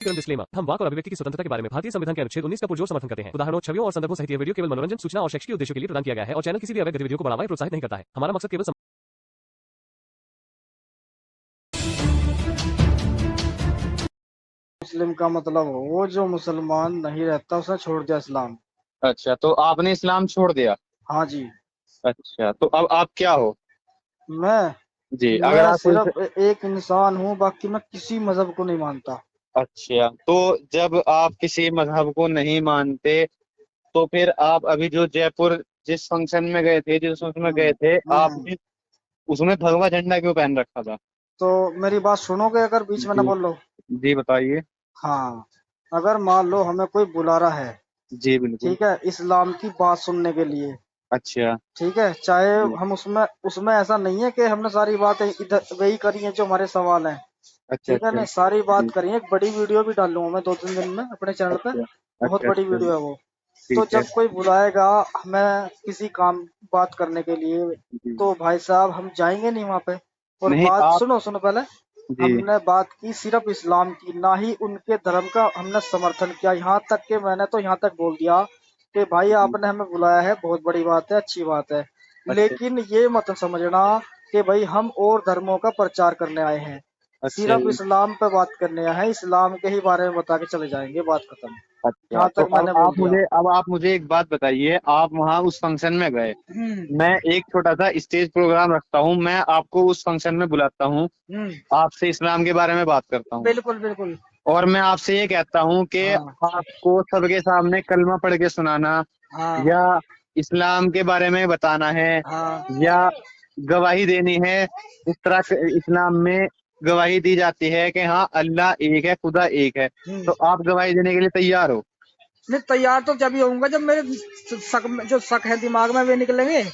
Disclaimer, हम वाक और अभिव्यक्ति की स्वतंत्रता के बारे में भारतीय संविधान के अनुच्छेद 19 का पुरजोर समर्थन करते हैं। उदाहरणों, छवियों और संदर्भों सहित यह वीडियो केवल मनोरंजन, सूचना और शैक्षिक उद्देश्यों के लिए प्रदान किया गया है और चैनल किसी भी अवैध गतिविधियों को बढ़ावा या प्रोत्साहित नहीं करता है। हमारा मकसद केवल मुस्लिम का मतलब वो जो मुसलमान नहीं रहता उसने छोड़ दिया इस्लाम। अच्छा, तो आपने इस्लाम छोड़ दिया। हाँ जी। अच्छा, तो अब आप क्या हो? मैं जी, अगर मैं आप सिर्फ एक इंसान हूँ, बाकी मैं किसी मजहब को नहीं मानता। अच्छा, तो जब आप किसी मजहब को नहीं मानते तो फिर आप अभी जो जयपुर जिस फंक्शन में गए थे, जिस उसमें गए थे, हम्म। आपने उसमें भगवा झंडा क्यों पहन रखा था? तो मेरी बात सुनोगे अगर बीच में ना जी। बोल लो? जी बताइए। हाँ, अगर मान लो हमें कोई बुला रहा है, जी बिल्कुल। ठीक है, इस्लाम की बात सुनने के लिए, अच्छा। ठीक है, चाहे जी। हम उसमें उसमें ऐसा नहीं है कि हमने सारी बातें इधर वही करी है जो हमारे सवाल हैं, अच्छा ठीक है अच्छा। ना, सारी बात जी। करी है। एक बड़ी वीडियो भी डालूंगा मैं 2-3 दिन में अपने चैनल पे, अच्छा बहुत अच्छा। बड़ी अच्छा वीडियो है वो। तो ठीक है। जब कोई बुलाएगा हमें किसी काम बात करने के लिए, जी। तो भाई साहब हम जाएंगे नहीं वहां पे। और नहीं बात आप। सुनो सुनो पहले, जी। हमने बात की सिर्फ इस्लाम की, ना ही उनके धर्म का हमने समर्थन किया। यहाँ तक कि मैंने तो यहाँ तक बोल दिया कि भाई जी। आपने हमें बुलाया है, बहुत बड़ी बात है, अच्छी बात है, अच्छा लेकिन ये मत समझना कि भाई हम और धर्मों का प्रचार करने आए हैं। अच्छा। सिर्फ इस्लाम पे बात करने आए हैं, इस्लाम के ही बारे में बता के चले जाएंगे, बात खत्म। अच्छा, यहाँ तो तक मैंने बोल दिया। अब आप मुझे एक बात बताइए, आप वहाँ उस फंक्शन में गए, हम्म। मैं एक छोटा सा स्टेज प्रोग्राम रखता हूँ, मैं आपको उस फंक्शन में बुलाता हूँ, हम्म। आपसे इस्लाम के बारे में बात करता हूँ बिल्कुल बिल्कुल। और मैं आपसे ये कहता हूँ कि हाँ आपको सबके सामने कलमा पढ़ के सुनाना हाँ या इस्लाम के बारे में बताना है हाँ। या गवाही देनी है। इस तरह इस्लाम में गवाही दी जाती है कि हाँ अल्लाह एक है, खुदा एक है, तो आप गवाही देने के लिए तैयार हो? नहीं, तैयार तो जब ही होऊंगा जब मेरे जो शक है दिमाग में वे निकलेंगे।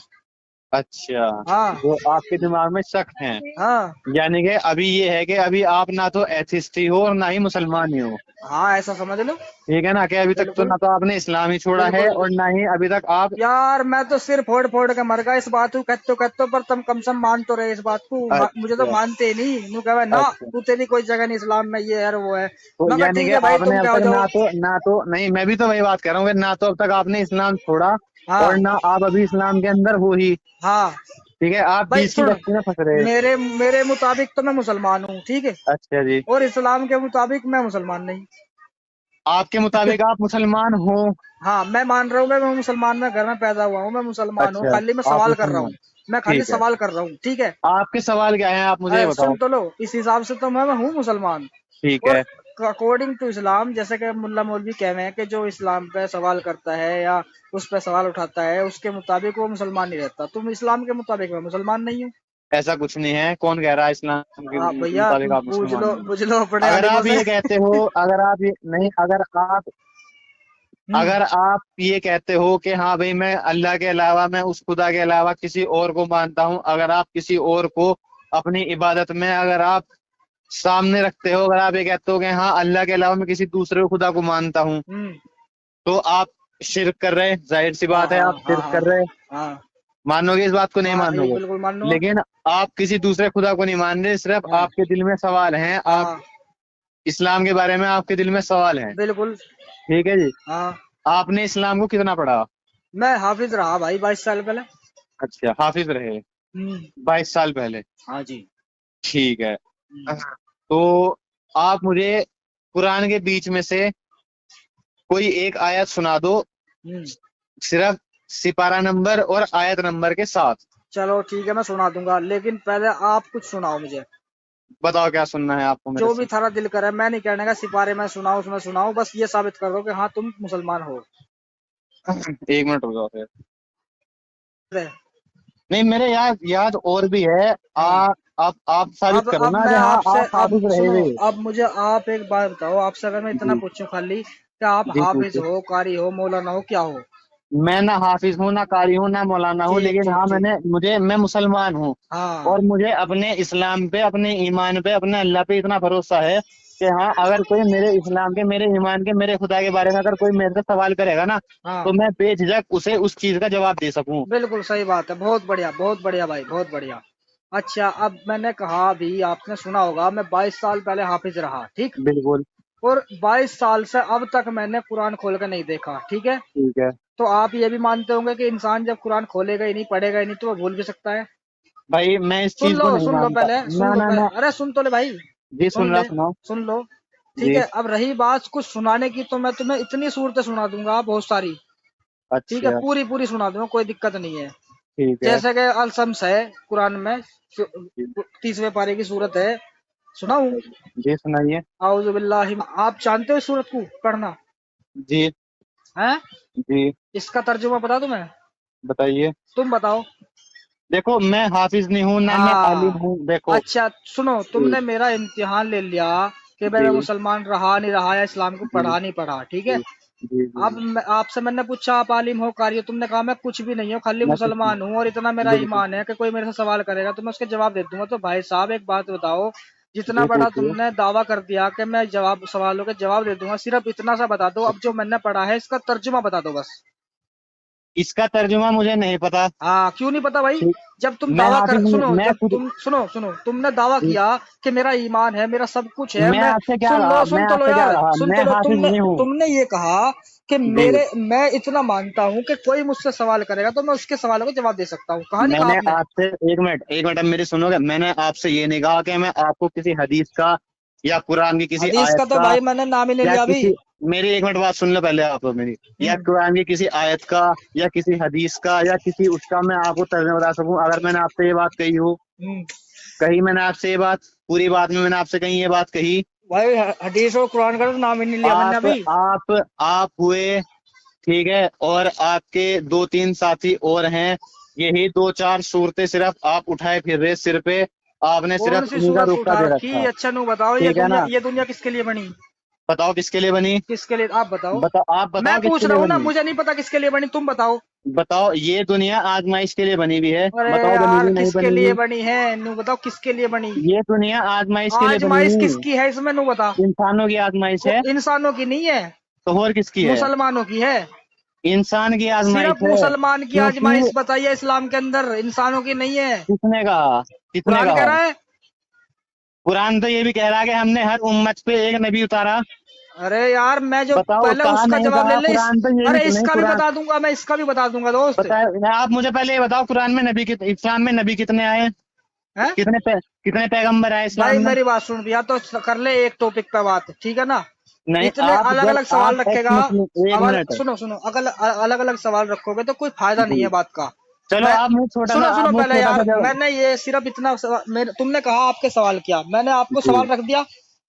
अच्छा, हाँ जो आपके दिमाग में शक है, हाँ यानी कि अभी ये है कि अभी आप ना तो एथिस्ट ही हो और ना ही मुसलमान ही हो। हाँ, ऐसा समझ लो। ठीक है ना, कि अभी तक तो बिल्कुल ना तो आपने इस्लाम ही छोड़ा है बिल्कुल। और ना ही अभी तक आप। यार मैं तो सिर फोड़ फोड़ के मर गया इस बात को, कहते पर तुम कम से कम मान तो रहे इस बात को। मुझे तो अच्छा मानते ही नहीं, नू कहे ना अच्छा। तू, तेरी कोई जगह नहीं इस्लाम में, ये है वो है। तो मैं कहा यानी ठीक कि है भाई, आपने तुम अब क्या हो तक जाओ। ना तो नहीं, मैं भी तो वही बात कर रहा हूँ कि ना तो अब तक आपने इस्लाम छोड़ा और हाँ ना आप अभी इस्लाम के अंदर हो ही। हाँ। ठीक है, आप भाई बीच की सुन, बस्ती में फंस रहे। मेरे मेरे मुताबिक तो मैं मुसलमान हूँ, ठीक है, अच्छा जी। और इस्लाम के मुताबिक मैं मुसलमान नहीं। आपके मुताबिक आप मुसलमान हो? हाँ, मैं मान रहा हूँ मैं मुसलमान, मैं घर में पैदा हुआ हूँ, मैं मुसलमान हूँ, अच्छा, खाली मैं आप सवाल कर रहा हूँ। मुसलमान। मैं खाली ठीक है, सवाल कर रहा हूँ, ठीक है। आपके सवाल क्या है, आप मुझे ये अरे बताओ। सुन तो लो, इस हिसाब से तो मैं हूँ मुसलमान। ठीक और है। अकॉर्डिंग टू इस्लाम, जैसे कि मुल्ला मौलवी कह रहे हैं कि जो इस्लाम पे सवाल करता है या उस पे सवाल उठाता है, उसके मुताबिक वो मुसलमान नहीं रहता। तुम इस्लाम के मुताबिक मैं मुसलमान नहीं हूँ। ऐसा कुछ नहीं है, कौन कह रहा है इस्लाम के हाँ भैया, मुताबिक आप मुसलमान नहीं हो? पूछ लो अपने अगर आलिमों आप से। ये कहते हो, अगर आप ये नहीं, हम्म। अगर आप ये कहते हो कि हाँ भाई मैं अल्लाह के अलावा, मैं उस खुदा के अलावा किसी और को मानता हूँ, अगर आप किसी और को अपनी इबादत में अगर आप सामने रखते हो, अगर आप ये कहते हो कि हाँ अल्लाह के अलावा मैं किसी दूसरे खुदा को मानता हूँ, हम्म। तो आप शिर्क कर रहे हैं, जाहिर सी हाँ बात है, हाँ आप हाँ शिर्क हाँ कर रहे हैं। हाँ मानोगे इस बात को? नहीं हाँ भाई, मानोगे? बिल्कुल मान लूंगा। लेकिन आप किसी दूसरे खुदा को नहीं मान रहे, सिर्फ हाँ आपके दिल में सवाल हैं, आप हाँ इस्लाम के बारे में आपके दिल में सवाल हैं। बिल्कुल। ठीक है जी। हाँ, आपने इस्लाम को कितना पढ़ा? मैं हाफिज रहा भाई 22 साल पहले। अच्छा, हाफिज रहे हम्म। 22 साल पहले। हाँ जी। ठीक है। हम्म। तो आप मुझे कुरान के बीच में से कोई एक आयत सुना दो, हम्म। सिर्फ सिपारा नंबर और आयत नंबर के साथ। चलो ठीक है, मैं सुना दूंगा, लेकिन पहले आप कुछ सुनाओ मुझे। बताओ क्या सुनना है आपको मेरे जो भी से। थारा दिल करे, मैं नहीं कहने का सिपारे में सुनाओ, उसमें सुनाओ, बस ये साबित कर दो कि हाँ तुम मुसलमान हो। 1 मिनट रुक जाओ फिर। अरे, नहीं, मेरे याद याद और भी है। हाँ। आप साबित करो अब ना मैं कि हाँ आपसे, आप अब हाफिज रहे सुनो, हुए। अब मुझे आप एक बात बताओ, आपसे अगर मैं इतना जी। पूछूं खाली कि आप जी हाफिज पूछो। हो, कारी हो, मौलाना हो, क्या हो? मैं ना हाफिज हूँ, ना कारी हूँ, ना मौलाना हूँ, ठीक लेकिन ठीक हाँ ठीक। मैं मुसलमान हूँ। हाँ और मुझे अपने इस्लाम पे, अपने ईमान पे, अपने अल्लाह पे इतना भरोसा है कि हाँ अगर कोई मेरे इस्लाम के, मेरे ईमान के, मेरे खुदा के बारे में अगर कोई मेरे से सवाल करेगा ना, तो हाँ, मैं बेझिझक उसे उस चीज का जवाब दे सकूं। बिल्कुल सही बात है, बहुत बढ़िया भाई, बहुत बढ़िया। अच्छा, अब मैंने कहा भी, आपने सुना होगा मैं 22 साल पहले हाफिज रहा, ठीक, बिल्कुल। और 22 साल से अब तक मैंने कुरान खोल कर नहीं देखा, ठीक है। ठीक है तो आप ये भी मानते होंगे कि इंसान जब कुरान खोलेगा ही नहीं, पढ़ेगा ही नहीं, तो वो भूल भी सकता है। भाई, मैं इस चीज को नहीं सुन लो मानता। पहले, ना सुन लो ना पहले, ना। अरे सुन तो ले भाई, जी, सुन सुन रहा, ले, सुनाओ। सुन लो। ठीक जी। है, अब रही बात कुछ सुनाने की, तो मैं तुम्हें इतनी सूरतें सुना दूंगा बहुत सारी। ठीक है, अच्छा। पूरी पूरी सुना दूंगा, कोई दिक्कत नहीं है। ठीक है। जैसे कि अल शम्स है कुरान में, जी। 30वें पारे की सूरत है, सुनाऊं? अच्छा जी, सुनाइए। आऊज़ु बिल्लाहि, आप जानते हो इस सूरत को पढ़ना जी। है? जी, इसका तर्जुमा बता दूं मैं? बताइए। तुम बताओ। देखो, मैं हाफिज नहीं हूँ, ना मैं आलिम हाँ, हूँ, देखो। अच्छा सुनो, जी। तुमने मेरा इम्तिहान ले लिया कि भाई जी। मैं मुसलमान रहा नहीं रहा, या इस्लाम को जी। पढ़ा नहीं पढ़ा, ठीक है। जी। जी। अब जी। आपसे मैंने पूछा आप आलिम हो, कारी हो, तुमने कहा मैं कुछ भी नहीं हूँ, खाली मैं कुछ मुसलमान हूँ, और इतना नहीं। मेरा बिल्कुल। ईमान है कि कोई मेरे से सवाल करेगा तो मैं उसके जवाब दे दूंगा। तो भाई साहब एक बात बताओ, जितना जी, बड़ा पूछिए। तुमने दावा कर दिया कि मैं जवाब सवालों के जवाब दे दूंगा, सिर्फ इतना सा बता दो, अब जो मैंने पढ़ा है इसका तर्जुमा बता दो बस। इसका तर्जुमा मुझे नहीं पता। हाँ, क्यों नहीं पता भाई? ठीक। जब तुम मैं दावा कर, हाफिज नहीं, सुनो, मैं जब खुद। तुम सुनो सुनो, तुमने दावा जी। किया कि मेरा ईमान है, मेरा सब कुछ है, मैं मैं, आपसे क्या रहा, मैं सुन तो लो आपसे क्या यार, रहा, सुन मैं तो लो, हाफिज तुमने नहीं हूँ। तुमने ये कहा कि जी। मैं इतना मानता हूँ कि कोई मुझसे सवाल करेगा तो मैं उसके सवालों के जवाब दे सकता हूँ, कहा नहीं कहा मैंने आपने? आपसे, एक मिनट, अब मेरी सुनोगे। मैंने आपसे ये नहीं कहा कि मैं आपको किसी हदीस का या कुरान की किसी हदीस आयत का तो का भाई मैंने नाम ही नहीं या लिया अभी। किसी, मेरी एक मिनट बात सुन लो पहले आप मेरी, या हम्म। कुरान की किसी आयत का या किसी हदीस का या किसी उसका मैं आपको तर्जुमा बता सकूं। अगर मैंने आपसे ये बात कही हो, हम्म। कही मैंने आपसे ये बात, पूरी बात में मैंने आपसे कहीं ये बात कही। भाई हदीस और कुरान का तो नाम ही नहीं लिया मैंने आप अभी। आप हुए, ठीक है, और आपके दो तीन साथी और हैं, यही दो चार सूरतें सिर्फ आप उठाए फिर रहे सिर पे, आपने कौन सिर्फ सी उन्हीं का सूरत रुख उठा दे रखी? रखा। अच्छा नु बताओ, ठीक है ना? ये दुनिया किसके लिए बनी? बताओ किसके लिए बनी। किसके लिए आप बताओ। आप मैं बताओ पूछ किसके रहा लिए हूँ ना, बनी। मुझे नहीं पता किसके लिए बनी, तुम बताओ। बताओ, ये दुनिया आजमाइश के लिए बनी हुई है, अरे बताओ बनी यार, हुई नहीं किसके बनी लिए हुई। बनी है नू बताओ, किसके लिए बनी? ये दुनिया आजमाइश के लिए बनी आजमाइश हुई। किसकी है इसमें नू बता। इंसानों की आजमाइश है। इंसानों की नहीं है, तो और किसकी है? मुसलमानों की है। इंसान की आजमाइश सिर्फ है। मुसलमान की क्योंकि आजमाइश बताइए इस्लाम के अंदर, इंसानों की नहीं है। किसने कहा, किसने कुरान कह कहा? रहा है। कुरान तो ये भी कह रहा है कि हमने हर उम्मत पे एक नबी उतारा। अरे यार, मैं जो बताओ, पहले कहा उसका नहीं जवाब ले कहा? ले कुरान तो ये भी अरे तो नहीं, इसका भी कुरान बता दूंगा मैं, इसका भी बता दूंगा दोस्त। बताए। आप मुझे पहले ये बताओ, कुरान में नबी इस्लाम में नबी कितने आए? है कितने पैगंबर आए भाई, इस्लाम में? मेरी बात सुन भैया, तो कर ले एक टॉपिक पे बात, ठीक है ना? नहीं, इतने आप अलग जब अलग आप सवाल एक्स रखेगा। मुस्लिम, एक अब मिनट। सुनो सुनो, अगर अलग अलग सवाल रखोगे तो कोई फायदा नहीं जी। है बात का। चलो, मैं, सुनो आप मुझे पहले छोटा सा यार, जवाब। मैंने ये सिर्फ इतना तुमने कहा आपके सवाल किया, मैंने आपको जी। सवाल रख दिया।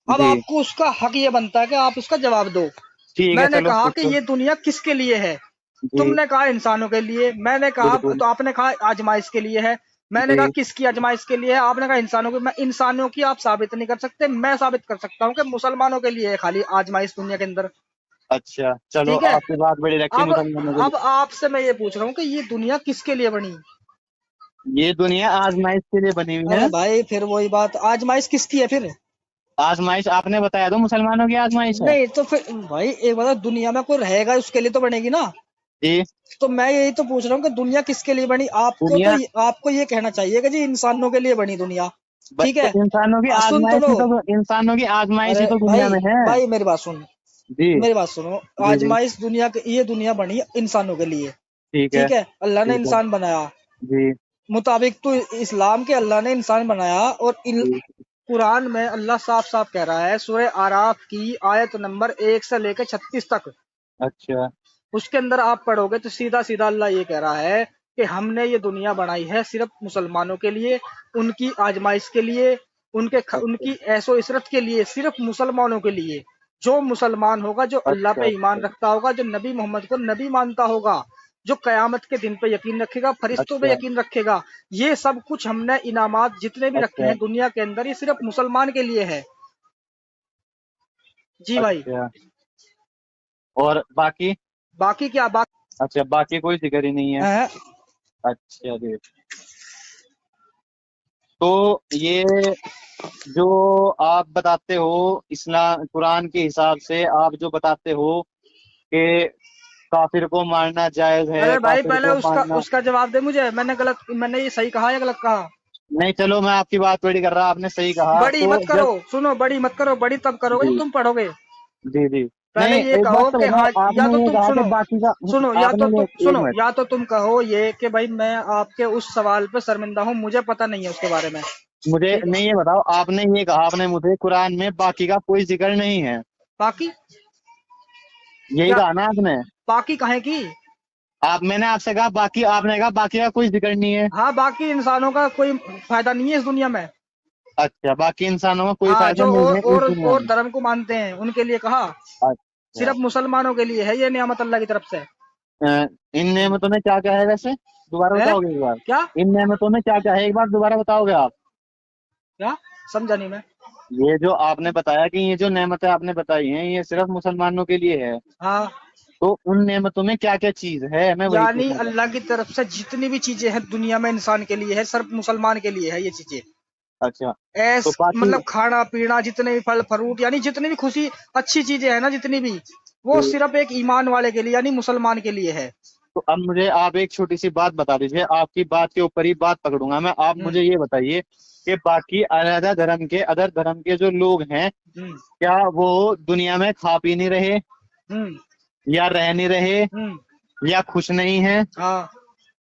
अब जी। आपको उसका हक ये बनता है कि आप उसका जवाब दो। ठीक है, मैंने चलो कहा कि पूछो। ये दुनिया किसके लिए है? जी। तुमने कहा इंसानों के लिए, मैंने कहा, बिल्कुल। तो आपने कहा आजमाइश के लिए है। मैंने कहा जी। किसकी आजमाइश के लिए है? आपने कहा इंसानों की। मैं इंसानों की आप साबित नहीं कर सकते, मैं साबित कर सकता हूँ कि मुसलमानों के लिए है खाली आजमाइश दुनिया के अंदर। अच्छा, चलो, ठीक है। आपकी बात बड़ी रखी अब मुसलमानों के अब लिए। आपसे मैं ये पूछ रहा हूँ कि ये दुनिया किसके लिए बनी? ये दुनिया आजमाइश के लिए बनी हुई अरे है। भाई, फिर वही बात, आजमाइश किसकी है फिर? आजमाइश आपने बताया, तो मुसलमानों की आजमाइश है। नहीं तो फिर भाई एक बात, दुनिया में कोई रहेगा उसके लिए तो बनेगी ना। जी। तो मैं यही तो पूछ रहा हूँ कि दुनिया किसके लिए बनी? आपको तो दुनिया आपको ये कहना चाहिए कि जी इंसानों के लिए बनी दुनिया। ठीक तो है। इंसानों की सुन तो आजमाइश लो। ही तो, इंसानों की आजमाइश अरे ही तो दुनिया भाई, में है। भाई मेरी बात सुन, जी। मेरी बात सुनो। जी। जी। आजमाइश दुनिया के, ये दुनिया बनी इंसानों के लिए। ठीक है। ठीक है, अल्लाह ने ठीक है। इंसान बनाया, जी। मुताबिक तो इस्लाम के अल्लाह ने इंसान बनाया। और जी। कुरान में अल्लाह साफ साफ कह रहा है, सूरह आराफ की आयत नंबर 1 से लेकर 36 तक, अच्छा। उसके अंदर आप पढ़ोगे तो सीधा सीधा अल्लाह ये कह रहा है कि हमने ये दुनिया बनाई है सिर्फ मुसलमानों के लिए, उनकी आजमाइश के लिए, अच्छा। उनकी ऐसो इसरत के लिए, सिर्फ मुसलमानों के लिए। जो मुसलमान होगा, जो अल्लाह अच्छा। पे ईमान अच्छा। रखता होगा, जो नबी मोहम्मद को नबी मानता होगा, जो कयामत के दिन पे यकीन रखेगा, फरिश्तों पे अच्छा। यकीन रखेगा, ये सब कुछ हमने इनामात जितने भी रखे अच्छा। हैं दुनिया के अंदर, ये सिर्फ मुसलमान के लिए है। जी भाई। अच्छा। और बाकी? बाकी क्या बात अच्छा, बाकी कोई जिक्र ही नहीं है। है? अच्छा जी। तो ये जो आप बताते हो, इस्लाम कुरान के हिसाब से आप जो बताते हो कि काफिर को मारना जायज है, अरे भाई, काफिर पहले को उसका मारना। उसका जवाब दे मुझे, मैंने ये सही कहा या गलत कहा? नहीं, चलो, मैं आपकी बात बड़ी कर रहा, आपने सही कहा बड़ी तो मत करो, जब। सुनो, बड़ी मत करो, बड़ी तब करोगे जी। जब तुम पढ़ोगे। जी जी। पहले नहीं, ये एक बात कहो तो कि बताओ, हाँ, या आपने तो ये तुम कहा कि सुनो, बाकी का, सुनो, या तो आपने तुम ये एक सुनो, मिनट, या तो तुम कहो ये कि भाई मैं आपके उस सवाल पे शर्मिंदा हूँ, मुझे पता नहीं है उसके बारे में। मुझे ठीक है। नहीं, ये बताओ, आपने ये कहा, आपने मुझे कुरान में बाकी का कोई जिक्र नहीं है, बाकी यही क्या? कहा ना आपने? बाकी कहे की? मैंने आपसे कहा बाकी, आपने कहा बाकी का कोई जिक्र नहीं है। हाँ, बाकी इंसानों का कोई फायदा नहीं है इस दुनिया में। अच्छा, बाकी इंसानों में कोई हाँ, फायदा जो नहीं है इस दुनिया और में। धर्म को मानते हैं उनके लिए कहा। अच्छा। सिर्फ मुसलमानों के लिए है ये नियामत अल्लाह की तरफ से। अ, इन नेमतों में क्या क्या है वैसे, दोबारा है बताओगे एक बार? क्या? इन नेमतों में क्या क्या है, एक बार दोबारा बताओगे आप? क्या समझा नहीं मैं। ये जो आपने बताया कि ये जो नेमतें आपने बताई हैं ये सिर्फ मुसलमानों के लिए है, हाँ, तो उन नेमतों में क्या क्या चीज है, मैं वही यानी पूछना चाहता अल्लाह की तरफ से जितनी भी चीजें हैं दुनिया में इंसान के लिए है, सिर्फ मुसलमान के लिए है ये चीजें। हूँ। अच्छा, तो ऐस बाकी, मतलब खाना पीना, जितने भी फल फ्रूट, यानी जितनी भी खुशी अच्छी चीजें हैं ना, जितनी भी, वो तो, सिर्फ एक ईमान वाले के लिए यानी मुसलमान के लिए है। अब मुझे आप एक छोटी सी बात बता दीजिए, आपकी बात के ऊपर ही बात पकड़ूंगा मैं। आप हम्म। मुझे ये बताइए कि बाकी अदर धर्म के जो लोग हैं, हम्म। क्या वो दुनिया में खा पी नहीं रहे, हम्म। या रह नहीं रहे, हम्म। या खुश नहीं है? हाँ,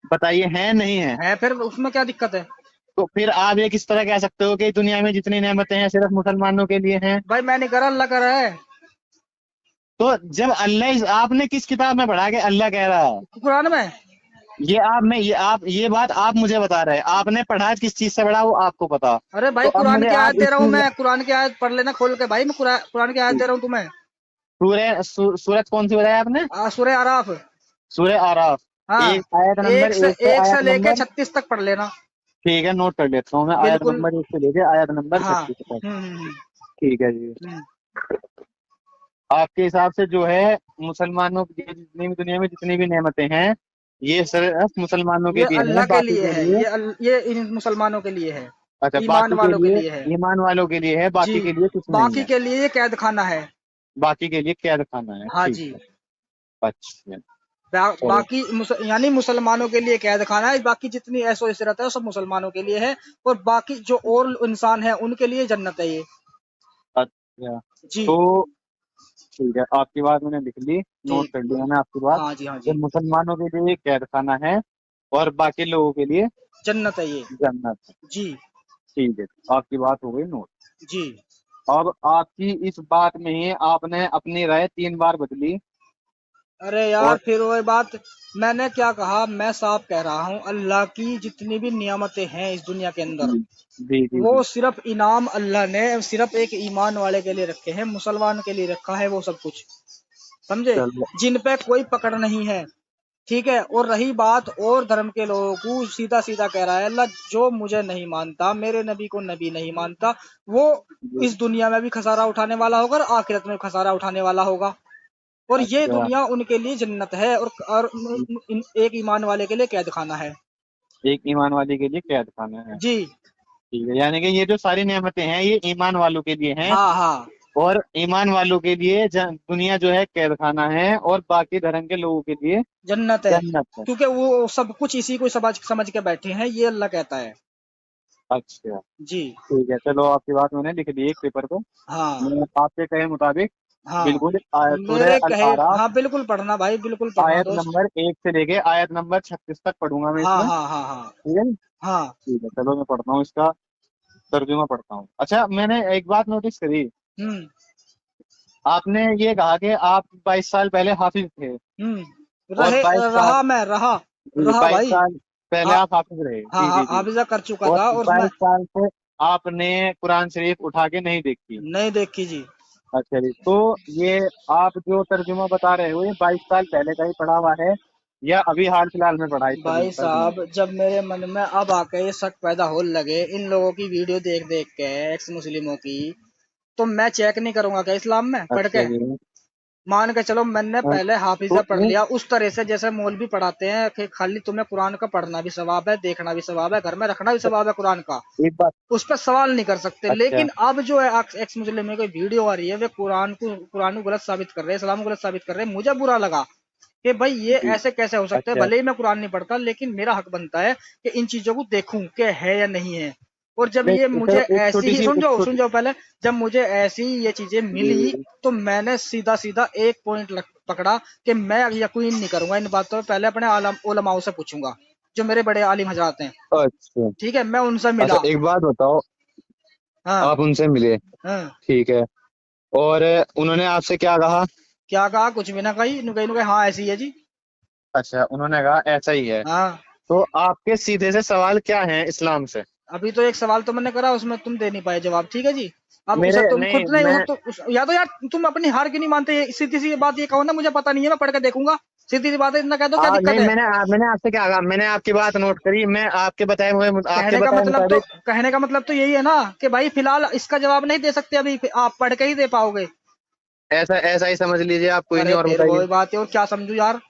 बताइए, है नहीं है? है, फिर उसमें क्या दिक्कत है? तो फिर आप ये किस तरह कह सकते हो कि दुनिया में जितनी नेमतें हैं सिर्फ मुसलमानों के लिए हैं? भाई मैं नहीं करा, अल्लाह कर रहा है। तो जब अल्लाह, आपने किस किताब में पढ़ा कि अल्लाह कह रहा है? कुरान में। ये आप में ये बात आप मुझे बता रहे हैं, आपने पढ़ा किस चीज से पढ़ा वो आपको पता। अरे तो भाई, अब कुरान मुझे की आयत आप दे इस रहा हूँ चीज, मैं, कुरान की आयत पढ़ लेना खोल के भाई, मैं कुरान की आयत दे रहा हूँ तुम्हें। सूरत कौन सी बताया आपने? सूरह आराफ। सूरह आराफ। हाँ, एक आयत नंबर एक से एक आयत से लेके नंबर, 36 तक पढ़ लेना। ठीक है, नोट कर लेता हूँ मैं, आयत बिल्कुल। नंबर 1 से लेके आयत नंबर हाँ। 36 तक। हम्म। ठीक है जी। हम्म। आपके हिसाब से जो है मुसलमानों की जितनी भी दुनिया में जितनी भी नेमतें हैं ये सिर्फ मुसलमानों के ये लिए है, अल्लाह के बाकी लिए के है, लिए, ये इन मुसलमानों के लिए है, अच्छा, ईमान बाकी के वालों के लिए लिए है। ईमान वालों के लिए है, जी, बाकी के लिए कुछ नहीं बाकी है। के लिए ये कैद खाना है। बाकी के लिए कैद खाना है, हाँ ठीक जी। है। अच्छा, चलो। बाकी यानी मुसलमानों के लिए कैद खाना है, बाकी जितनी ऐसो ऐसे रहता है सब मुसलमानों के लिए है। और बाकी जो और इंसान है उनके लिए जन्नत है ये। अच्छा, जी। तो ठीक है, आपकी बात मैंने लिख ली, नोट ठीक। कर लिया मैंने आपकी बात, हाँ जी, हाँ कि जी। मुसलमानों के लिए कैद खाना है और बाकी लोगों के लिए जन्नत है ये। जन्नत है। जी। ठीक है, आपकी बात हो गई नोट। जी। अब आपकी इस बात में ही आपने अपनी राय 3 बार बदली। अरे यार, और फिर वही बात, मैंने क्या कहा, मैं साफ कह रहा हूँ, अल्लाह की जितनी भी नियामतें हैं इस दुनिया के अंदर, जी जी जी वो जी। सिर्फ इनाम अल्लाह ने सिर्फ एक ईमान वाले के लिए रखे हैं, मुसलमान के लिए रखा है वो सब कुछ। समझे? चलो, जिन पे कोई पकड़ नहीं है। ठीक है। और रही बात और धर्म के लोगों को, सीधा सीधा कह रहा है अल्लाह, जो मुझे नहीं मानता, मेरे नबी को नबी नहीं मानता, वो जी, इस दुनिया में भी खसारा उठाने वाला होगा और आखिरत में खसारा उठाने वाला होगा। और ये अच्छा, दुनिया उनके लिए जन्नत है, और एक ईमान वाले के लिए कैद खाना है। एक ईमान वाले के लिए कैद खाना है, जी। ठीक है, यानी कि ये जो सारी नेमतें हैं ये ईमान वालों के लिए हैं, हाँ, हाँ। और ईमान वालों के लिए दुनिया जो है कैद खाना है, और बाकी धर्म के लोगों के लिए जन्नत है, जन्नत है। क्योंकि वो सब कुछ इसी को समझ समझ के बैठे हैं, ये अल्लाह कहता है। अच्छा, जी। ठीक है, चलो, आपकी बात मैंने लिख दी एक पेपर पे। हाँ। मैं आपके कहे मुताबिक हाँ, बिल्कुल सूरह मेरे अल कहे, आराफ हाँ बिल्कुल पढ़ना भाई, बिल्कुल पढ़ना आयत दोस्त। नंबर 1 से लेके आयत नंबर 36 तक पढ़ूंगा मैं हाँ, इसमें, हाँ, हाँ, हाँ। ठीक है? हाँ। ठीक है, चलो, मैं पढ़ता हूँ इसका तर्जुमा पढ़ता हूँ। अच्छा, मैंने एक बात नोटिस करी, हम्म। आपने ये कहा कि आप 22 साल पहले हाफिज थे, और रहे 22 साल, रहा, मैं रहा। जी, रहा 22 भाई। साल पहले हाँ, आप हाफिज रहे, हाँ, जी हाँ, जी जी, हाफिजा कर चुका और था और उसमें 22 साल से आपने कुरान शरीफ उठा के नहीं देखी। नहीं देखी जी। अच्छा जी, तो ये आप जो तर्जुमा बता रहे हो ये 22 साल पहले का ही पढ़ा हुआ है, या अभी हाल फिलहाल में पढ़ा है इस भाई तर्जुमा? साहब, जब मेरे मन में अब आके ये शक पैदा होने लगे इन लोगों की वीडियो देख देख के, एक्स मुस्लिमों की, तो मैं चेक नहीं करूंगा क्या इस्लाम में पढ़ अच्छा के? जी। मान के चलो मैंने हाँ, पहले तो हाफिजा पढ़ नहीं, लिया उस तरह से जैसे मौलवी पढ़ाते हैं कि खाली तुम्हें कुरान का पढ़ना भी सवाब है, देखना भी सवाब है, घर में रखना भी सवाब है कुरान का, एक बात, उस पर सवाल नहीं कर सकते। अच्छा, लेकिन अब जो है एक्स मुस्लिम में कोई वीडियो आ रही है, वे कुरान को गलत साबित कर रहे हैं, इस्लाम को गलत साबित कर रहे हैं, मुझे बुरा लगा कि भाई ये जी, ऐसे कैसे हो सकता है। अच्छा, भले ही मैं कुरान नहीं पढ़ता, लेकिन मेरा हक बनता है कि इन चीजों को देखूं कि है या नहीं है। और जब नहीं, ये चलो मुझे एक ऐसी छोटी ही सी एक समझो छोटी समझो पहले, जब मुझे ऐसी ये चीजें मिली जी, तो मैंने सीधा सीधा एक पॉइंट पकड़ा कि मैं यकीन नहीं करूंगा इन बातों पे, पहले अपने आलम उलमाओं से पूछूंगा, जो मेरे बड़े आलिम हजरात हैं। अच्छा ठीक है, मैं उनसे अच्छा, मिला। एक बात बताओ, हाँ आप उनसे मिले, हाँ। ठीक है, और उन्होंने आपसे क्या कहा? क्या कहा? कुछ भी ना कही, नु कही हाँ ऐसी है जी। अच्छा, उन्होंने कहा ऐसा ही है। हाँ। तो आपके सीधे से सवाल क्या है इस्लाम से? अभी तो एक सवाल तो मैंने करा, उसमें तुम दे नहीं पाए जवाब, ठीक है जी। अब मेरे उसे तुम नहीं खुद नहीं मैं हो तो या तो यार तुम अपनी हार क्यों नहीं मानते? सीधी सी बात ये कहो ना, मुझे पता नहीं है, मैं पढ़ के देखूंगा। सीधी सी बात है, इतना कह दो, क्या दिक्कत नहीं, है? मैंने आपसे क्या कहा? मैंने आपकी बात नोट करी, मैं आपके बताए मुताबिक। कहने का मतलब तो यही है ना कि भाई फिलहाल इसका जवाब नहीं दे सकते, अभी आप पढ़ के ही दे पाओगे। ऐसा ऐसा ही समझ लीजिए आप, कोई नहीं, अरे और फिर बताइए। वही बात है, और क्या समझू यार?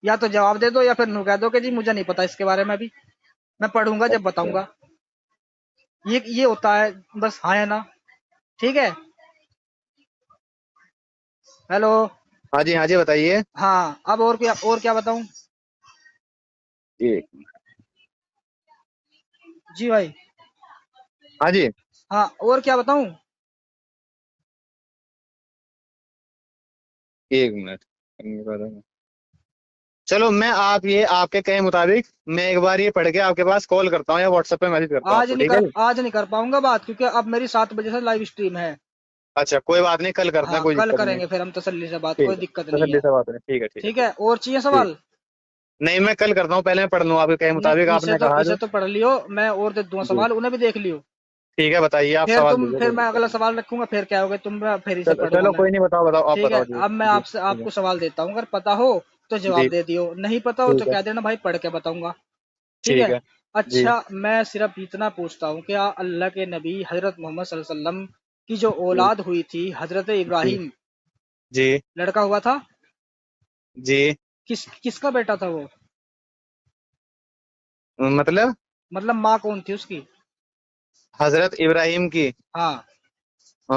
या तो जवाब दे दो या फिर नु कह दो कि जी मुझे नहीं पता इसके बारे में, अभी मैं पढ़ूंगा जब अच्छा बताऊंगा। ये होता है, बस हाँ या ना। ठीक है। हेलो। हाँ जी, हाँ जी, बताइए। हाँ, अब और क्या बताऊं? एक जी भाई। हाँ जी, हाँ, और क्या बताऊं? 1 मिनट। चलो, मैं आप ये आपके कहे मुताबिक मैं एक बार ये पढ़ के आपके पास कॉल करता हूँ या व्हाट्सएप पे मैसेज करता हूँ आपको, ठीक है जी? आज नहीं कर पाऊंगा बात, क्योंकि अब मेरी 7 बजे से लाइव स्ट्रीम है। अच्छा, कोई बात नहीं, कल करते हैं, हाँ, कोई कल दिक्कत नहीं है। करेंगे फिर हम तसल्ली से बात, कोई ठीक है, दिक्कत नहीं तसल्ली है। से बात है, ठीक है, ठीक है, ठीक ठीक है, और चाहिए है, ठीक। सवाल? नहीं, मैं कल करता हूँ, पहले मैं पढ़ लूँ आपके कहे मुताबिक, नहीं, आपने कहा इसे जो। तो पढ़ लियो, मैं और दे दूंगा जी, सवाल, उन्हें भी देख लियो। ठीक है, बताइए, आप सवाल दीजिए, फिर कोई मैं दिक्कत अगला नहीं। सवाल रखूंगा, फिर क्या होगा, तुम फिर इसे चलो पढ़ूंगा चलो, मैं। कोई नहीं, बताओ बताओ, आप ठीक है, बताओ जी अब मैं जी, आपसे ठीक है आपको सवाल देता हूँ, अगर पता हो तो जी, जवाब दे दियो, नहीं पता हो तो ठीक है, कह देना भाई पढ़ के बताऊंगा। ठीक ठीक है। है जी, अच्छा, मैं सिर्फ इतना पूछता हूँ, क्या अल्लाह के नबी हजरत मोहम्मद सल्लल्लाहु अलैहि वसल्लम की जो जी, औलाद हुई थी, हजरत जी, इब्राहिम, जी, लड़का हुआ था, जी, किसका बेटा था वो? मतलब मतलब माँ कौन थी उसकी? हजरत इब्राहिम की हाँ अ,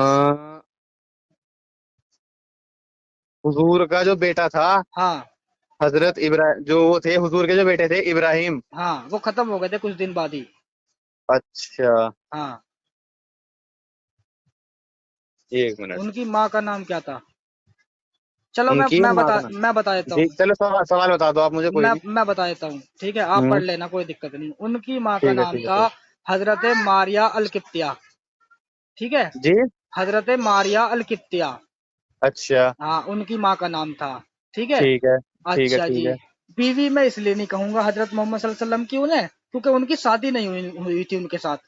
हुजूर का जो बेटा था, हाँ हजरत इब्राहिम जो वो थे, हुजूर के जो बेटे थे इब्राहिम। हाँ, वो खत्म हो गए थे कुछ दिन बाद ही। अच्छा, हाँ। 1 मिनट। उनकी माँ का नाम क्या था? चलो उनकी माँ का नाम, मैं बता देता जी, हूँ। चलो सवाल सवाल बता दो आप मुझे, कोई नहीं। मैं बता देता हूँ, ठीक है, आप हम्म, पढ़ लेना, कोई दिक्कत नहीं। उनकी माँ का ठीक है, नाम ठीक है, था ठीक हजरत मारिया अल किप्तिया। ठीक है। जी, हजरत मारिया अल किप्तिया। अच्छा, हाँ, उनकी माँ का नाम था। ठीक है। ठीक है, ठीक है, अच्छा ठीक जी। है, बीवी मैं इसलिए नहीं कहूंगा हजरत मोहम्मद सल्लल्लाहु अलैहि वसल्लम की उन्हें, क्योंकि उनकी शादी नहीं हुई थी उनके साथ।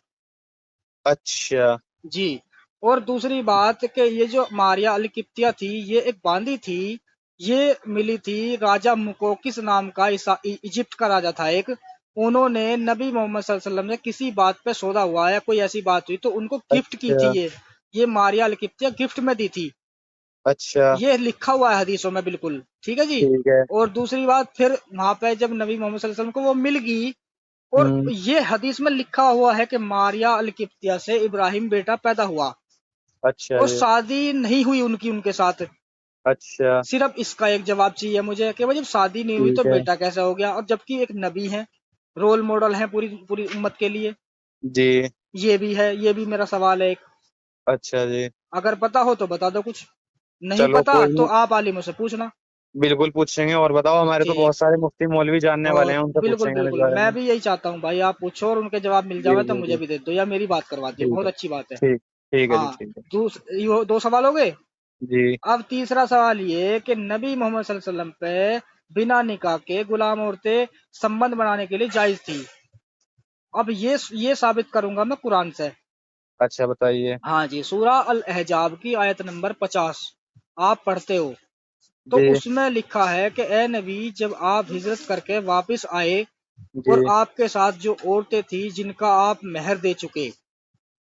अच्छा, जी। और दूसरी बात कि ये जो मारिया अल किप्तिया थी, ये एक बांदी थी। ये मिली थी राजा मुकोकिस नाम का, इजिप्ट का राजा था एक। उन्होंने नबी मोहम्मद सल्लल्लाहु अलैहि वसल्लम से किसी बात पे सौदा हुआ है, कोई ऐसी बात हुई तो उनको गिफ्ट की थी अच्छा, ये मारिया अल किप्तिया गिफ्ट में दी थी। अच्छा, ये लिखा हुआ है हदीसों में, बिल्कुल ठीक है जी। ठीक है, और दूसरी बात, फिर वहां पे जब नबी मोहम्मद सल्लल्लाहु अलैहि वसल्लम को वो मिल गई, और हम्म, ये हदीस में लिखा हुआ है कि मारिया अल किप्तिया से इब्राहिम बेटा पैदा हुआ, अच्छा और जी, शादी नहीं हुई उनकी उनके साथ। अच्छा, सिर्फ इसका एक जवाब चाहिए मुझे कि भाई जब शादी नहीं हुई तो ठीक है, बेटा कैसे हो गया, और जबकि एक नबी है, रोल मॉडल है पूरी पूरी उम्मत के लिए। जी, ये भी है, ये भी मेरा सवाल है एक। अच्छा जी, अगर पता हो तो बता दो कुछ, नहीं चलो पता कोई तो नहीं, आप आलिमों से पूछना। बिल्कुल पूछेंगे, और बताओ, हमारे तो ठीक। बहुत सारे मुफ्ती मौलवी जानने वाले और हैं, उनसे बिल्कुल पूछेंगे हम इस बिल्कुल, बारे मैं में। भी यही चाहता हूँ भाई, आप पूछो और उनके जवाब मिल जी जावे तो जी मुझे जी, भी दे दो, या मेरी बात करवा दियो, ठीक बहुत है, अच्छी बात है। ठीक, ठीक है जी, हाँ। ठीक है, ये 2 सवाल हो गए। जी, अब तीसरा सवाल ये कि नबी मोहम्मद सल्लल्लाहु अलैहि वसल्लम पे बिना निकाह के गुलाम औरतें संबंध बनाने के लिए जायज थी। अब ये साबित करूंगा मैं कुरान से। अच्छा, बताइए। हाँ जी, सूरा अल अहजाब की आयत नंबर 50 आप पढ़ते हो, तो जी, उसमें लिखा है कि ए नबी, जब आप हिजरत करके वापस आए और जी, आपके साथ जो औरतें थी जिनका आप मेहर दे चुके,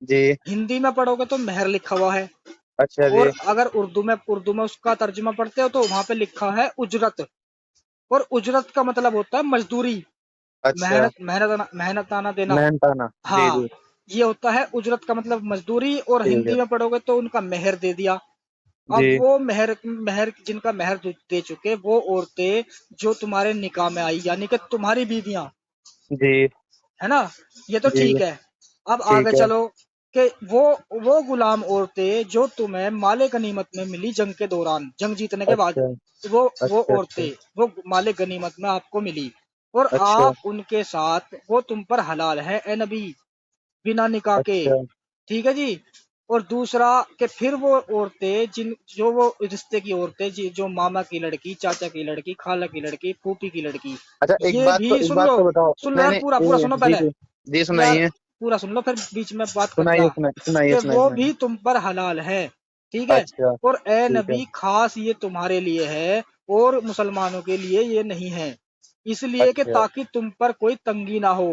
जी, हिंदी में पढ़ोगे तो मेहर लिखा हुआ है, अच्छा जी, और अगर उर्दू में उसका तर्जुमा पढ़ते हो तो वहां पे लिखा है उजरत। और उजरत का मतलब होता है मजदूरी, अच्छा, मेहनताना देना। मेहनताना, जी हाँ, जी, ये होता है उजरत का मतलब मजदूरी, और ठीक है, हिंदी में पढ़ोगे तो उनका मेहर दे दिया। अब जी, वो मेहर मेहर जिनका मेहर दे चुके, वो औरतें जो तुम्हारे निकाह में आई, यानी कि तुम्हारी बीवियां, जी, है ना, ये तो जी, ठीक है। अब ठीक आगे है। चलो कि वो गुलाम औरतें जो तुम्हें माले गनीमत में मिली जंग के दौरान, जंग जीतने के बाद, अच्छा वो अच्छा अच्छा औरतें वो माले गनीमत में आपको मिली, और अच्छा आप उनके साथ, वो तुम पर हलाल है ए नबी, बिना निकाह के। अच्छा ठीक है जी। और दूसरा कि फिर वो औरतें जो वो रिश्ते की औरतें जो मामा की लड़की, चाचा की लड़की, खाला की लड़की, फूफी की लड़की, अच्छा। ये भी एक सुन बात लो, तो बताओ। सुन लो यार, मैंने पूरा पूरा सुनो जी पहले जी जी यार, सुनाइए पूरा सुन लो, फिर बीच में बात करते सुनाइए रहा, सुनाइए कि सुनाइए वो सुनाइए। भी तुम पर हलाल है। ठीक है। अच्छा और ए ठीक है। नबी, खास ये तुम्हारे लिए है और मुसलमानों के लिए ये नहीं है, इसलिए कि अच्छा, ताकि तुम पर कोई तंगी ना हो।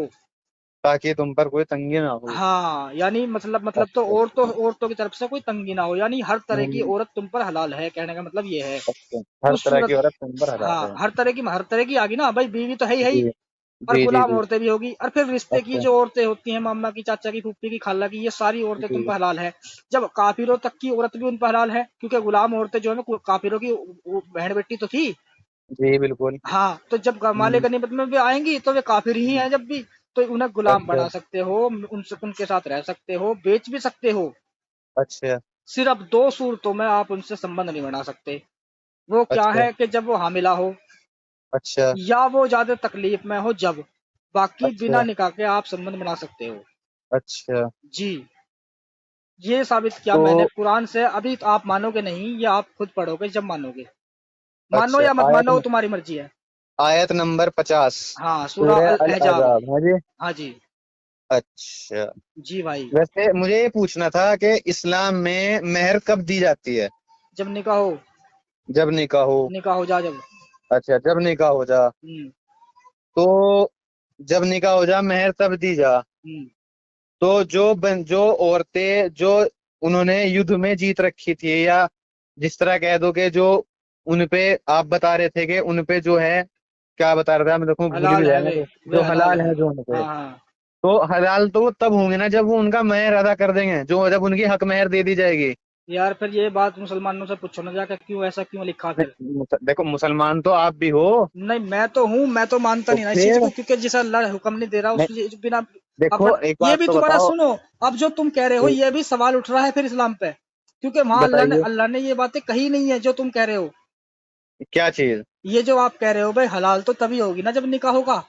ताकि तुम पर कोई तंगी ना हो। हाँ, यानी मतलब तो अच्छा औरतों की तरफ से कोई तंगी ना हो, यानी हर तरह की हम्म, औरत तुम पर हलाल है, कहने का मतलब ये है। अच्छा। हर उस तरह सूरत, की औरत तुम पर हलाल हाँ, है। हर तरह की आ गई ना भाई, बीवी तो है ही, जी और जी जी गुलाम जी। औरतें भी होगी, और फिर रिश्ते की अच्छा जो औरतें होती हैं, मामा की, चाचा की, फूफी की, खाला की, ये सारी औरतें तुम जी पर हलाल है। जब काफिरों तक की औरत भी उन पर हलाल है, क्योंकि गुलाम औरतें जो है ना, काफिरों की वो बहन बेटी तो थी। जी बिल्कुल। हाँ, तो जब माले हम्म, गनीमत में भी आएंगी तो वे काफिर ही हैं जब भी, तो उन्हें गुलाम अच्छा बना सकते हो, उनसे उनके साथ रह सकते हो, बेच भी सकते हो। अच्छा सिर्फ दो सूरतों में आप उनसे संबंध नहीं बना सकते। वो क्या अच्छा है कि जब वो हामिला हो, अच्छा या वो ज्यादा तकलीफ में हो जब, बाकी बिना अच्छा निकाह के आप संबंध बना सकते हो। अच्छा। जी, ये साबित किया मैंने तो कुरान से। अभी तो आप मानोगे नहीं, ये आप खुद पढ़ोगे जब मानोगे। मानो अच्छा या मत मानो, वो तुम्हारी मर्जी है। आयत नंबर 50 हाँ, सूरा सूरह अल अल अहजाब। अहज़ाब है जी। हाँ जी। अच्छा। जी भाई। वैसे मुझे ये पूछना था कि इस्लाम में मेहर कब दी जाती है? जब निकाह हो, जब निकाह हो। निकाह हो जा जब। अच्छा, जब निकाह हो जा। हम्म। तो जब निकाह हो जा मेहर तब दी जा। हम्म। तो जो औरतें जो उन्होंने युद्ध में जीत रखी थी, या जिस तरह कह दो कि जो उन पे आप बता रहे थे कि उन पे जो है, क्या बता रहा था मैं, देखो भूल भी हलाल है जाएगा वे, तो, वे जो हलाल हलाल है। है जो उन पे, हाँ हाँ। तो हलाल तो तब होंगे ना जब वो उनका मेहर अदा कर देंगे, जो जब उनकी हक मेहर दे दी जाएगी। यार फिर ये बात मुसलमानों से पूछो ना जाकर, क्यों ऐसा क्यों लिखा फिर। देखो मुसलमान तो आप भी हो। नहीं, मैं तो हूँ, मैं तो मानता तो नहीं ना इस चीज फिर को, क्योंकि जिस अल्लाह ने हुक्म नहीं दे रहा उस नहीं, बिना देखो अपन। एक ये बात भी तो तुम्हारा बताओ। सुनो, अब जो तुम कह रहे हो ये भी सवाल उठ रहा है फिर इस्लाम पे, क्योंकि वहां बताइए अल्लाह ने ये बातें कही नहीं है जो तुम कह रहे हो। क्या चीज। ये जो आप कह रहे हो भाई, हलाल तो तभी होगी ना जब निकाह होगा,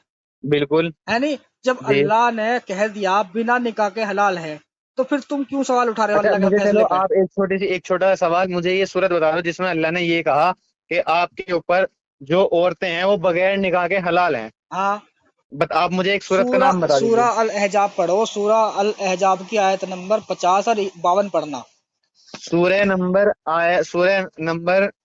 बिल्कुल। है नहीं। जब जी। अल्लाह ने कह दिया बिना निकाह के हलाल है, तो फिर तुम क्यों सवाल उठा रहे हो अच्छा अल्लाह के मुझे चलो, फैसले पे। आप एक छोटा सा सवाल, मुझे ये सूरत बता दो जिसमें अल्लाह ने ये कहा कि आपके ऊपर जो औरतें हैं वो बगैर निकाह के हलाल हैं। हाँ, आप मुझे एक सूरत का सूरा नाम बता सूरा दीजिए। अल अहजाब पढ़ो, सूरा अल अहजाब की आयत नंबर 50 और 52 पढ़ना। सूरह नंबर सूरह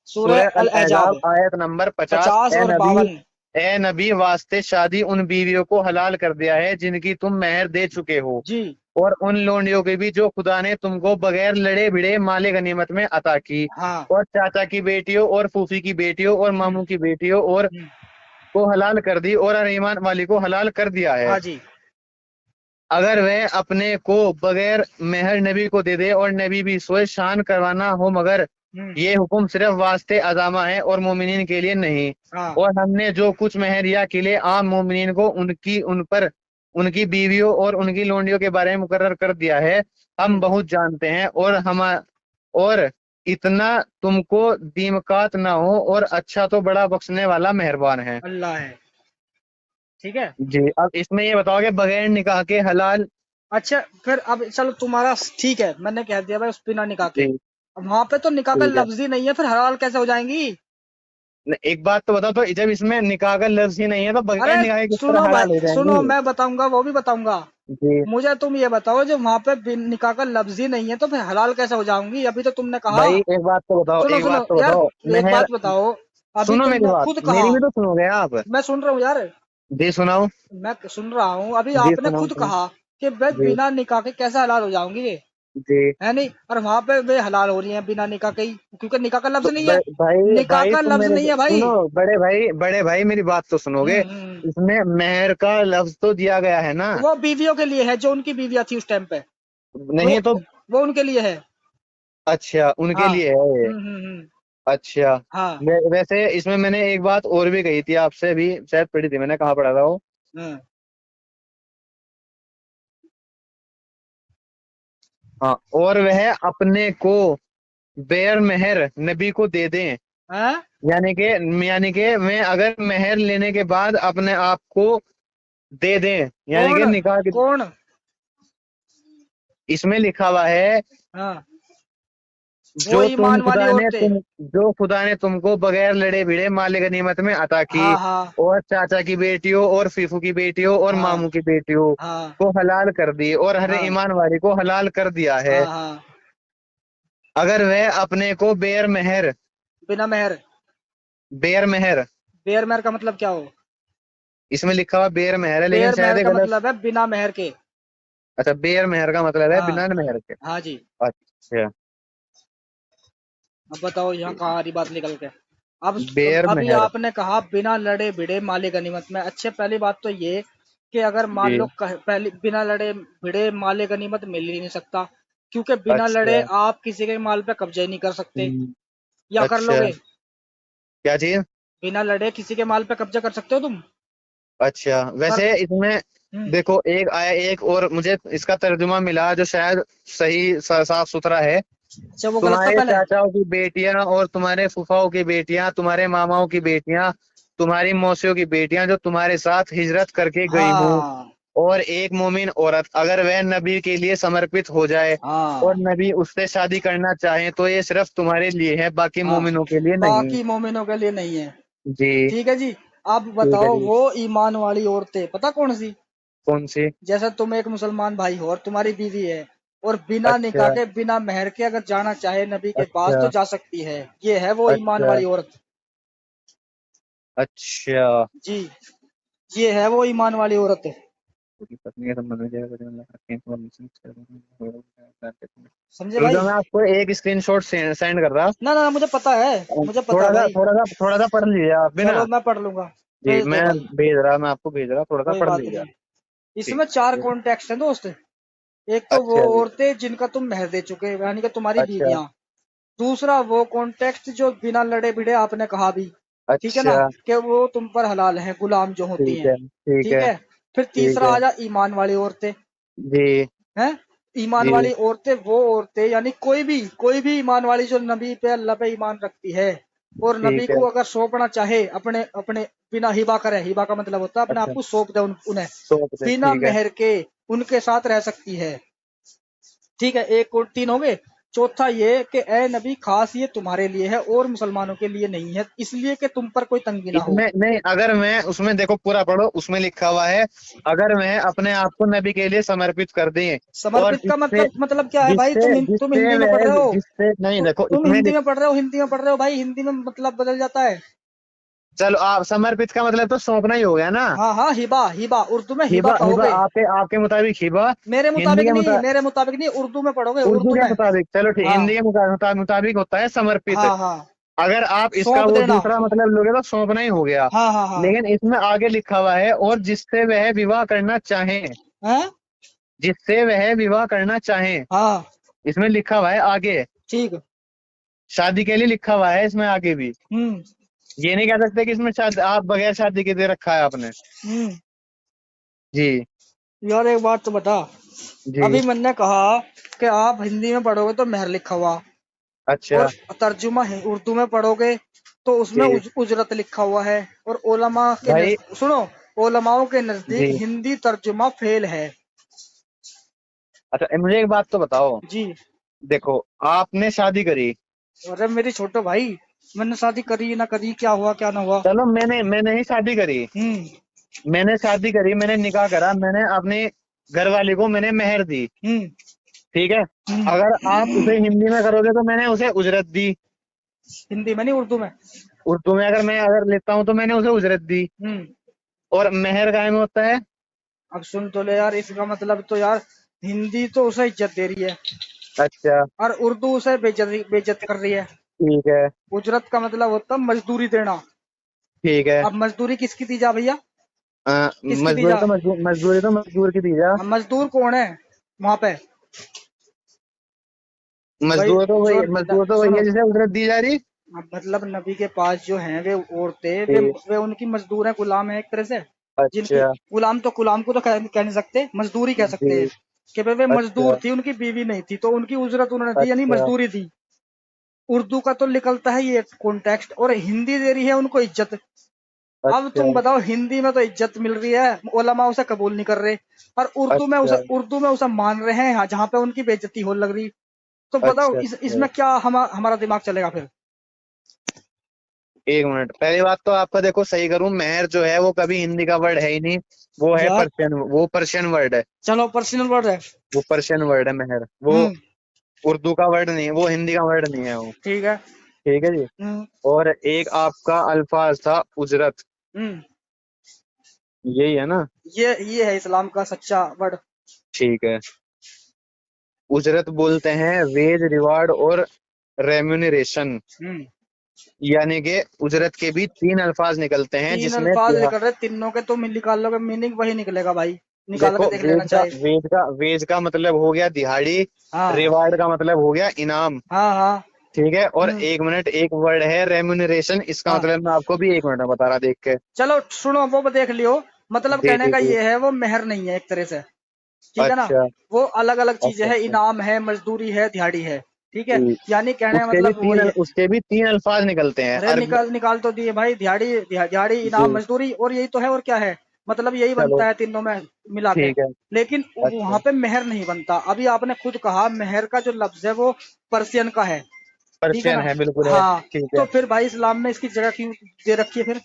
सूरह अल अल अहजाब अहज़ाब आयत नंबर 50। 50 ए और नबी, 52। ए नबी वास्ते शादी उन बीवियों को हलाल कर दिया है जिनकी तुम मेहर दे चुके हो, जी। और उन लोंडियों की भी जो खुदा ने तुमको बगैर लड़े भिड़े माले गनीमत में अता की, हाँ। और चाचा की बेटियों और फूफी की बेटियों और हम्म। मामू की बेटियों और हम्म। को हलाल कर दी, और ईमान वाली को हलाल कर दिया है। हाँ जी। अगर वह अपने को बगैर मेहर नबी को दे दे और नबी भी सोए शान करवाना हो, मगर हम्म। ये हुक्म सिर्फ वास्ते अजामा है और मोमिनीन के लिए नहीं। हाँ। और हमने जो कुछ मेहर या किले आम मोमिनीन को उन पर उनकी बीवियों और उनकी लोंडियों के बारे में मुकर्रर कर दिया है, हम हम्म। बहुत जानते हैं। और इतना तुमको दीमकात ना हो, और अच्छा तो बड़ा बख्शने वाला मेहरबान है। अल्लाह है। ठीक है। जी। अब इसमें ये बताओ कि बगैर निकाह के हलाल। अच्छा, फिर अब चलो तुम्हारा ठीक है, मैंने कह दिया भाई उस बिना निकाह के। जी अब वहां पे तो निकाह का ठीक है। लफ्ज ही नहीं है, फिर हलाल कैसे हो जाएंगी। एक बात तो बताओ, तो जब इसमें निकाह का लफ्ज ही नहीं है तो अरे बगैर निकाह के किस सुनो तरह भाई, हलाल हो सुनो, जाएंगी? मैं बताऊंगा, वो भी बताऊंगा। जी। मुझे तुम ये बताओ, जो वहां पे बिन निकाह का लफ्ज ही नहीं है तो फिर हलाल कैसे हो जाऊंगी, अभी तो तुमने कहा। भाई एक बात तो बताओ, सुनो एक सुनो बात तो यार, बताओ। एक मेहर, बात बताओ, अभी सुनो मेरी तुमने बात, खुद कहा। मेरी भी तो सुनोगे आप। मैं सुन रहा हूँ यार, जी सुनाओ। मैं सुन रहा हूँ, अभी जी आपने सुनाओ खुद सुनाओ। कहा कि वे जी बिना निकाह के कैसे हलाल हो जाऊंगी वे, जी। है नहीं, और वहां पे वे हलाल हो रही हैं बिना निकाह के ही, क्योंकि निकाह का लफ्ज तो नहीं है। भाई निकाह भाई का तुम लफ्ज मेरे नहीं है भाई। सुनो, बड़े भाई मेरी बात तो सुनोगे। हम्म। इसमें मेहर का लफ्ज तो दिया गया है ना। वो बीवियों के लिए है, जो उनकी बीवियां थी उस टाइम पे, वो नहीं तो। वो उनके लिए है। अच्छा, उनके हाँ। लिए है ये। अच्छा। हाँ। वैसे इसमें मैंने एक बात और भी कही थी आपसे, भी शायद पढ़ी थी मैंने, कहाँ पढ़ा था वो। हम्म। हाँ, और वह अपने को बेर मेहर नबी को दे दें। हैं? यानी कि मैं अगर मेहर लेने के बाद अपने आप को दे दें, यानी कि कौन? निकाह के। कौन? इसमें लिखा हुआ है हाँ, वो जो तुम ईमान वाली खुदा ने औरतें। तुम जो खुदा ने तुमको बगैर लड़े भिड़े माल गनीमत में अता की, हाँ हाँ और चाचा की बेटियों और फीफू की बेटियों और हाँ मामू की बेटियों हाँ को हलाल कर दी, और हर हाँ ईमान वाली को हलाल कर दिया है। हाँ हाँ। अगर वह अपने को बिना मेहर। बेर मेहर, बेर मेहर का मतलब क्या हो? इसमें लिखा हुआ बेर मेहर है, लेकिन बेर शायद मेहर ये का गलत। मतलब है बिना मेहर के। अच्छा, बेर मेहर का मतलब है हाँ बिना मेहर के। हाँ जी। अच्छा, अब बताओ यहाँ कहाँ आ रही बात निकल के। अब बेर अभी मेहर। आपने कहा बिना लड़े भिड़े माले गनीमत में। अच्छे, पहली बात तो ये कि अगर मान जी। लो पहले बिना लड़े भिड़े माले गनीमत मिल ही नहीं सकता, क्योंकि बिना लड़े अच्छा। आप किसी के माल पे कब्जा ही नहीं कर सकते। हम्म, या कर अच्छा। लोगे? क्या चीज? बिना लड़े किसी के माल पे कब्जा कर सकते हो तुम? अच्छा, कर। वैसे इसमें हम्म। देखो, एक आया, एक और मुझे इसका तर्जुमा मिला जो शायद सही साफ सुथरा है। अच्छा, वो गलत था तुम्हारे पहले। चाचाओं की बेटियां और तुम्हारे फूफाओं की बेटियां, तुम्हारे मामाओं की बेटियां, तुम्हारी मौसियों की बेटियां जो तुम्हारे साथ हिजरत करके गई हूँ, हाँ और एक मोमिन औरत अगर वह नबी के लिए समर्पित हो जाए और हाँ नबी उससे शादी करना चाहे तो ये सिर्फ तुम्हारे लिए है, बाकी हाँ। मोमिनों के लिए नहीं। बाकी मोमिनों के लिए नहीं है। जी। ठीक है जी। अब ठीक है बताओ जी। वो ईमान वाली औरतें पता कौन सी? कौन सी? जैसे तुम एक मुसलमान भाई हो और तुम्हारी बीवी है, और बिना निकाह अच्छा। के बिना मेहर के अगर जाना चाहे नबी के पास तो अच्छा। जा सकती है। ये है वो ईमान अच्छा। वाली औरत। अच्छा। जी, ये है वो ईमान वाली औरत। उसकी पत्नी के संबंध में जो है, समझे रुक भाई? जाओ, मैं आपको एक स्क्रीनशॉट सेंड कर रहा। ना ना ना, मुझे पता है। मुझे पता है भाई। थोड़ा सा पढ़ लीजिए आप भी चलो ना। मैं पढ़ लूंगा। जी, भेज दो मैं भाई। मैं आपको भेज रहा, थोड़ा सा कोई पढ़ बात लीजिए नहीं। आप। इसमें चार ठीक। कॉन्टेक्स्ट हैं दोस्त। एक तो वो अच्छा जी। औरतें जिनका तुम मेहर दे चुके हो, यानी कि तुम्हारी अच्छा। बीवियां। दूसरा वो कॉन्टेक्स्ट जो बिना लड़े भिड़े आपने कहा भी। ठीक है ना? अच्छा। कि वो तुम पर हलाल है, गुलाम जो होती ठीक हैं। है। ठीक ठीक है। है। फिर ठीक तीसरा है। आ जा ईमान वाली औरतें। जी। हैं? ईमान जी। वाली औरतें वो औरतें, यानी कोई भी ईमान वाली जो नबी पे अल्लाह पे ईमान रखती है, और नबी ठीक है। को अगर सौंपना चाहे अपने अपने बिना हिबा करे, हिबा का मतलब होता है अपने आप अच्छा, को सौंप दे उन्हें, सौंप दे, बिना ठीक है। मेहर के उनके साथ रह सकती है। ठीक है, एक और तीन हो गए। चौथा ये कि ए नबी खास ये तुम्हारे लिए है और मुसलमानों के लिए नहीं है, इसलिए कि तुम पर कोई तंगी ना हो। इसमें नहीं, अगर मैं उसमें देखो पूरा पढ़ो, उसमें लिखा हुआ है अगर मैं अपने आप को नबी के लिए समर्पित कर दें, और समर्पित का जिससे मतलब क्या है भाई? जिससे तुम जिससे हिंदी में पढ़ वह रहे हो। जिससे नहीं, देखो तुम इसमें हिंदी में पढ़ रहे हो, हिंदी में पढ़ रहे हो भाई, हिंदी में मतलब बदल जाता है। चलो, आप समर्पित का मतलब तो सौंपना ही हो गया ना। हाँ हाँ, हिबा हिबा उर्दू में हिबा हिबा, हिबा कहोगे। आपके आपके मुताबिक हिबा। हिंदी के मुताबिक, मेरे मुताबिक नहीं, उर्दू में पढ़ोगे, उर्दू उर्दू के में। मुताबिक, चलो ठीक, हाँ हिंदी के मुताबिक होता है समर्पित। हाँ हाँ। अगर आप इसका सौंप वो देना। दूसरा मतलब लोगे तो सौंपना ही हो गया। हाँ हाँ हाँ। लेकिन इसमें आगे लिखा हुआ है और हैं? जिससे वह विवाह करना चाहें, हाँ। इसमें लिखा हुआ है आगे, ठीक। शादी के लिए लिखा हुआ है इसमें आगे भी। हम्म ये नहीं कह सकते कि इसमें शादी आप बगैर शादी के दे रखा है आपने। हम्म। जी। यार एक बात तो बता। जी। अभी मैंने कहा कि आप हिंदी में पढ़ोगे तो मेहर लिखा हुआ, अच्छा और तर्जुमा है उर्दू में पढ़ोगे तो उसमें जी। उजरत लिखा हुआ है। और ओलमा के भाई। सुनो, ओलमाओं के नजदीक जी। हिंदी तर्जुमा फेल है। अच्छा, मुझे एक बात तो बताओ। जी। देखो, आपने शादी करी। अरे मेरी छोटो भाई, मैंने शादी करी ना करी, क्या हुआ क्या ना हुआ। चलो, मैंने ही शादी करी। हम्म मैंने शादी करी, मैंने निकाह करा, मैंने अपनी घरवाली को मैंने मेहर दी। हम्म ठीक है। अगर आप हम्म। उसे हिंदी में करोगे तो मैंने उसे उजरत दी। हिंदी में नहीं, उर्दू में। उर्दू में अगर लेता हूँ तो मैंने उसे उजरत दी। हम्म। और मेहर काय में होता है? अब सुन तो ले यार, इसका मतलब तो यार हिंदी तो उसे इज्जत दे रही है, अच्छा। और उर्दू उसे बेइज्जत कर रही है। ठीक है। उजरत का मतलब होता है मजदूरी देना। ठीक है। अब मजदूरी किसकी दी जा भैया? किसकी दी मजदूरी जा? तो मजदूर की दी जा। अब मजदूर कौन है वहां पे? भाई जो मजदूर तो वही सुनो, है जिसे उजरत दी जा रही। अब मतलब नबी के पास जो हैं वे औरतें, ठीक। वे उनकी मजदूर है, गुलाम है एक तरह से। जिनकी अच्छा। गुलाम तो, गुलाम को तो कह नहीं सकते, मजदूरी कह सकते जी। हैं। कि भाई वे अच्छा मजदूर थी, उनकी बीवी नहीं थी, तो उनकी उजरत उन्होंने दी, यानी अच्छा मजदूरी थी। उर्दू का तो निकलता है ये कॉन्टेक्स्ट, और हिंदी दे रही है उनको इज्जत। अब अच्छा तुम बताओ, हिंदी में तो इज्जत मिल रही है, उलमा उसे कबूल नहीं कर रहे, और अच्छा उर्दू में उसे मान रहे हैं, यहाँ जहाँ पे उनकी बेइज्जती हो लग रही। तो बताओ अच्छा इसमें अच्छा। क्या हमारा दिमाग चलेगा फिर। एक मिनट, पहली बात तो आपका देखो सही करूं, मेहर जो है वो कभी हिंदी का वर्ड है ही नहीं। वो है यार पर्शियन, वो पर्शियन वर्ड है। चलो पर्सनल वर्ड है। वो पर्शियन वर्ड है मेहर, वो हम्म। उर्दू का वर्ड नहीं है, वो हिंदी का वर्ड नहीं है वो। ठीक है। ठीक है जी। हम्म। और एक आपका अल्फाज था उजरत, हम्म। यही है ना? ये है इस्लाम का सच्चा वर्ड। ठीक है। उजरत बोलते हैं वेज, रिवार्ड और रेम्यूनरेशन। हम्म। यानी कि उजरत के भी तीन अल्फाज निकलते हैं तीन जिसमें अल्फाज निकल रहे, तीनों के तुम निकाल लोगे, मीनिंग वही निकलेगा भाई, निकाल देखो, के देख लेना चाहे। वेज का मतलब हो गया दिहाड़ी। हाँ रिवार्ड का मतलब हो गया इनाम। हाँ हाँ। ठीक है। और हम्म। एक मिनट, एक वर्ड है रेम्यूनरेशन, इसका हाँ मतलब मैं आपको भी एक मिनट में बता रहा देख के। चलो सुनो, वो देख लियो। मतलब जी कहने जी का जी। ये है, वो मेहर नहीं है एक तरह से, ठीक है ना। अच्छा वो अलग अलग चीजें अच्छा है, अच्छा। इनाम है, मजदूरी है, दिहाड़ी है। ठीक है। जी। यानी कहने का मतलब वही है। उसके भी तीन अल्फाज निकलते हैं अरे अरब। निकाल निकाल तो दिए भाई, दिहाड़ी दिहाड़ी, इनाम, जी। मजदूरी, और यही तो है, और क्या है। मतलब यही चलो बनता है तीनों में मिला के। ठीक है। लेकिन अच्छा। वहां पे मेहर नहीं बनता। अभी आपने खुद कहा मेहर का जो लफ्ज है वो पर्शियन का है, ठीक है पर्शियन ना। है, बिल्कुल है। हाँ। ठीक तो है। फिर भाई इस्लाम में इसकी जगह क्यों दे रखी है फिर।